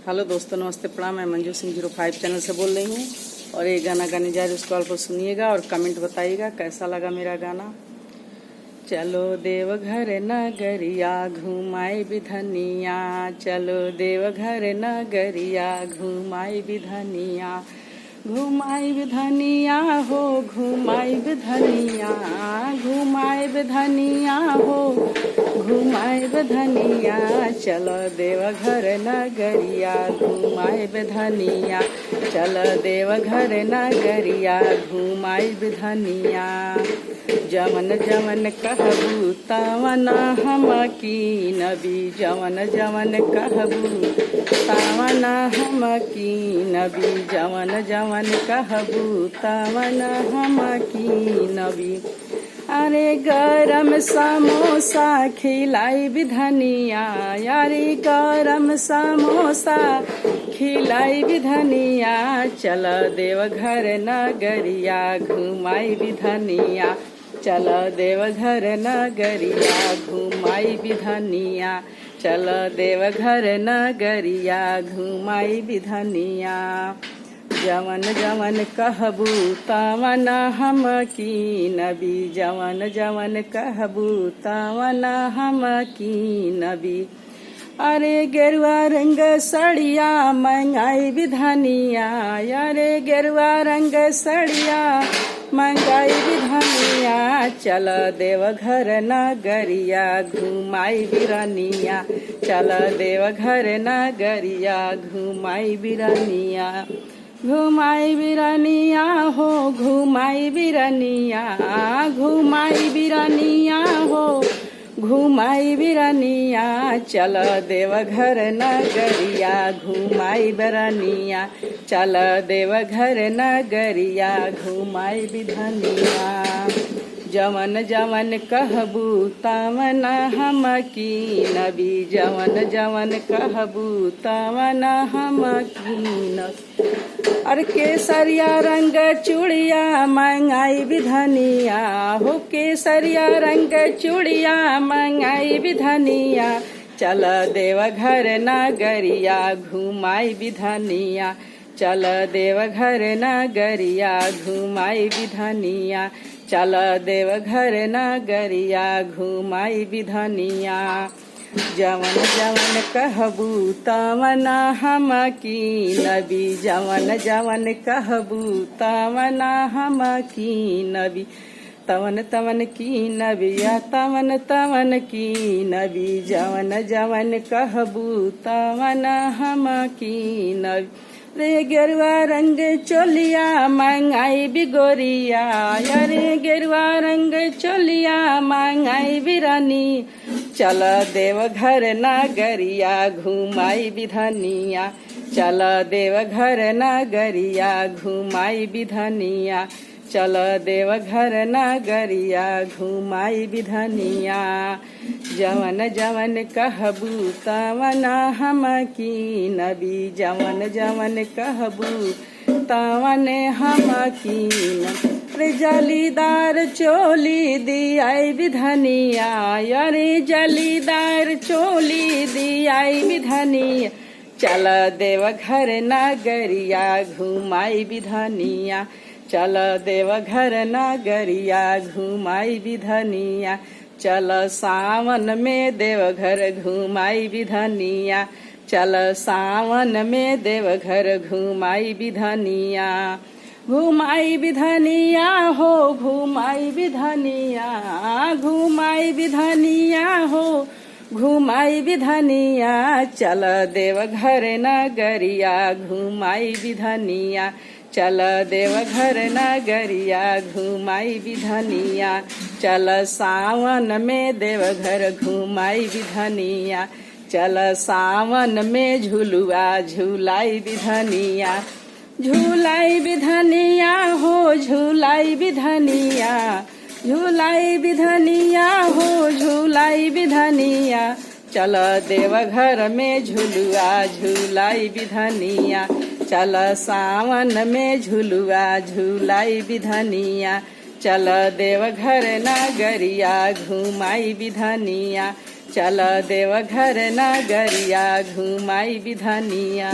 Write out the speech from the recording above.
Hello दोस्तों, नमस्ते, प्रणाम। मैं मंजू सिंह 05 चैनल से बोल रही हूँ और ये गाना गाने जा रही, उसको आप सुनिएगा और कमेंट बताइएगा कैसा लगा मेरा गाना। चलो देवघर नगरिया घुमाई बिधनिया, चलो देवघर नगरिया घुमाई बिधनिया, घुमाई बिधनिया हो घुमाई बिधनिया, घुमाई बिधनिया हो घुमाई बिधनिया, चलो देवघर नगरिया घुमाई बिधनिया, चलो देवघर नगरिया घुमाई बिधनिया। जमन जमन कहबू तवन हम की नबी, जमन जमन कहबू तवन हम की नबी, जमन जमन कहबू तवन हम की नबी। अरे गरम समोसा खिलाई बिधनिया, यारे गरम समोसा खिलाई बिधनिया, चल देवघर नगरिया घुमाई बिधनिया, चल देवघर नगरिया घुमाई बिधनिया, चल देवघर नगरिया घुमाई बिधनिया। जवन जवन कहबू तवन हम की नबी, जवन जवन कहबू तवन हम की नबी। अरे गेरुआ रंग सड़िया मंगाई बिधनिया, अरे गेरुआ रंग सड़िया मंगाई बिधनिया, चल देवघर नगरिया घुमाई बिरनिया, चल देवघर नगरिया घुमाई बिरनिया, घुमाई बिरनिया हो घुमाई बिरनिया, घुमाई बिरनिया हो घुमाई बिरनिया, चल देवघर नगरिया घुमाई बिरनिया, चल देवघर नगरिया घुमाई बिधनिया। जवन जवन कहबू तवन हम की नबी, जवन जवन कहबू तवन हम की नबी। और केसरिया रंग चूड़िया मंगाई बिधनिया हो, केसरिया रंग चूड़िया मंगाई बिधनिया, चल देवघर नगरिया घुमाई बिधनिया, चल देवघर नगरिया घुमाई बिधनिया, चल देवघर नगरिया घुमाई बिधनिया। जवन जवन कहबू तवन हम की नबी, जवन जवन कहबू तवन हम की नबी, तवन तवन की नबिया तवन तवन की नबी, जवन जवन कहबू तवन हम की नबी। रे गेरुआ रंग चोलिया मंगाई बिगोरिया, अरे गेरुआ रंग चोलिया मंगाई बिरानी, चल देवघर नगरिया घुमाई बिधनिया, चल देवघर नगरिया घुमाई बिधनिया, चल देवघर नगरिया घुमाई बिधनिया। जवन जवन कहबू तवन हम की नबी, जवन जवन कहबू तवन हम की नबी। जालीदार चोली दियाई बिधनिया, अरे जालीदार चोली दियाई बिधनिया, चल देवघर नगरिया घुमाई बिधनिया, चल देवघर नगरिया घुमाई बिधनिया, चल सावन में देवघर घुमाई बिधनिया, चल सावन में देवघर घुमाई बिधनिया, घुमाई बिधनिया हो घुमाई बिधनिया, घुमाई बिधनिया हो घुमाई बिधनिया, चल देवघर नगरिया घुमाई बिधनिया, चल देवघर नगरिया घुमाई बिधनिया, चल सावन में देवघर घुमाई बिधनिया, चल सावन में झुलुआ झुलाई बिधनिया, झुलाई बिधनिया हो झुलाई बिधनिया, झुलाई बिधनिया हो झुलाई बिधनिया, चल देवघर में झुलुआ झुलाई बिधनिया, चल सावन में झुलुआ झुलाई बिधनिया, चल देवघर नगरिया घुमाई बिधनिया, चल देवघर नगरिया घुमाई विधनिया।